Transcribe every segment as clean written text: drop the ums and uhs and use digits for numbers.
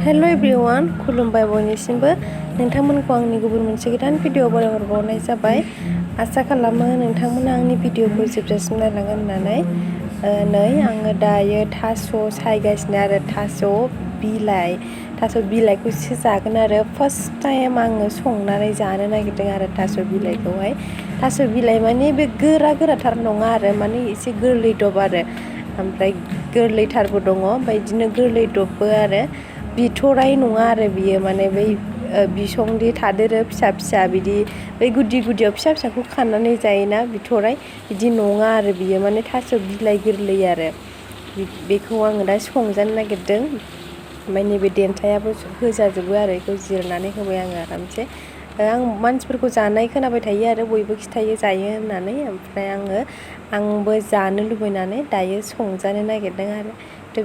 Hello everyone, Kulumbai boinisimbw nwngtangमwनखौ आंनि गुबुन मोनसे गोदान भिडिअ बरायहरबावनाय जाबाय। आसा खालामो नोंथांमोना आंनि भिडिअखौ जोबजासिम नायलांगोन होननानै। आङो दायो थास' सायगासिनो आरो थास' बिलाइखौसो जागोन आरो फार्स्ट टाइम आङो संनानै जानो नागिरदों आरो थास' बिलाइखौहाय। थास' बिलाइ माने बे गोराथार नङा आरो माने एसे गोरलैदब आरो ओमफ्राय गोरलैथारबो दङ ओमफ्राय बिदिनो गोरलैदबबो आरो बिथराइ नङा आरो बियो माने बै बिसंदि थादेरो फिसा बिदि बै गुदियाव फिसाखौ खानानै जायोना बिथराइ बिदि नङा आरो बियो माने थास' बिलाइ गोरलै आरो बेखौ आङो दा संजानो नागिरदों। ओमफ्राय नैबे देन्थायाबो होजाजोबो आरो बेखौ जिरनानै होबाय आङो आरामसे। आं मानसिफोरखौ जानाय खोनाबाय थायो आरो बयबो खिथायो जायो होननानै, ओमफ्राय आंबो जानो लुबैनानै दायो संजानो नागिरदों आरो।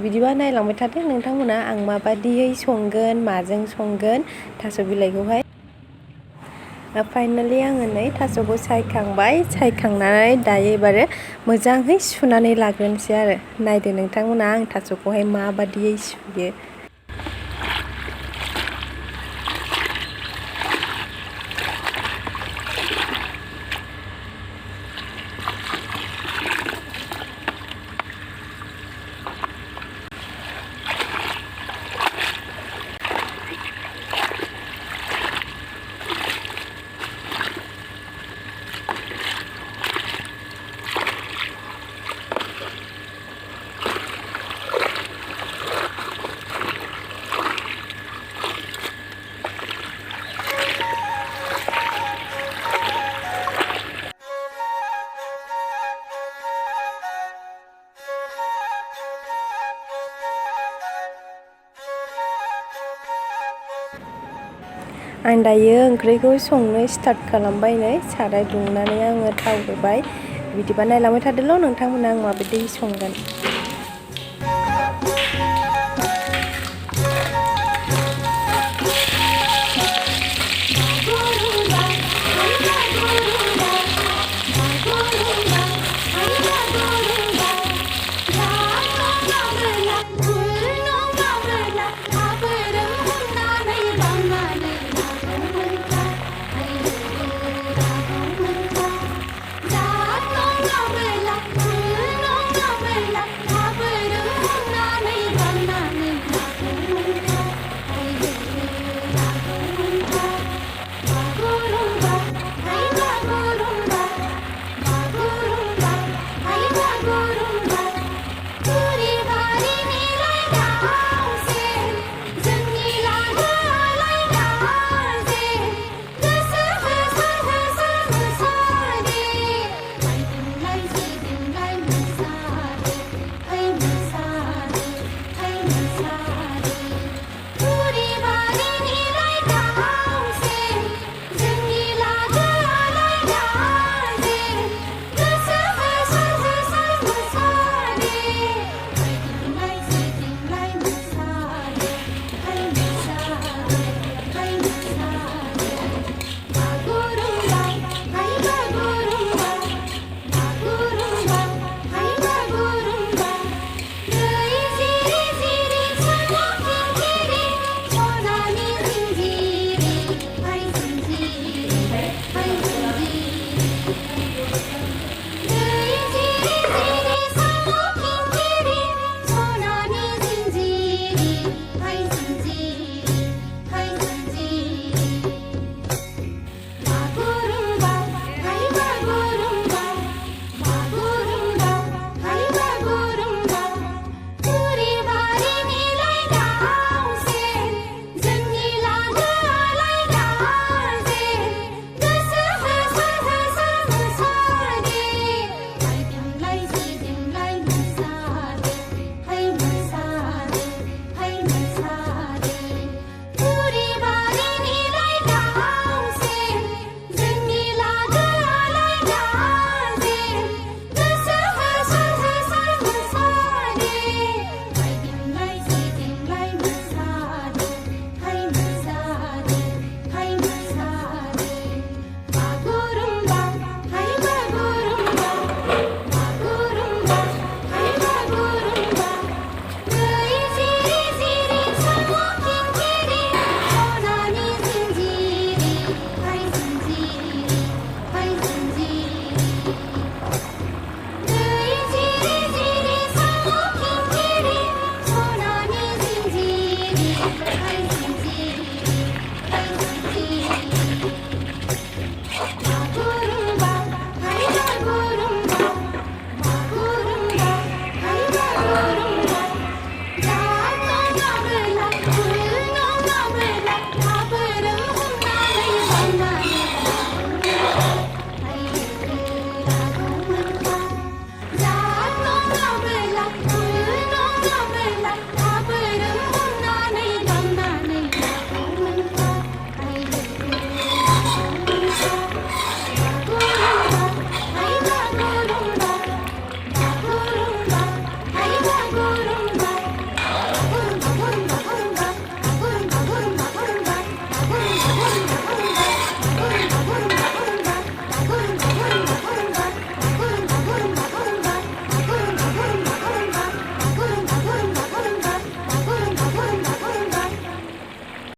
बिदिबा नायलांबाय थादो नोंथांमोना आं माबादियै संगोन, माजों संगोन थास' बिलाइखौहाय। फाइनालि आङो नै थास'खौ सायखांनानै दायो एबारो मोजाङै सुनानै लाग्रोनोसै आरो। नायदो नोंथांमोना आं थास'खौहाय माबादियै सुयो। आं दायो ओंख्रिखौ संनो स्टार्ट खालामबाय नै साराय दुंनानै आङो थाव होबाय। बिदिबा नायलांबाय थादोल' नोंथांमोना आं माबायदि संगोन।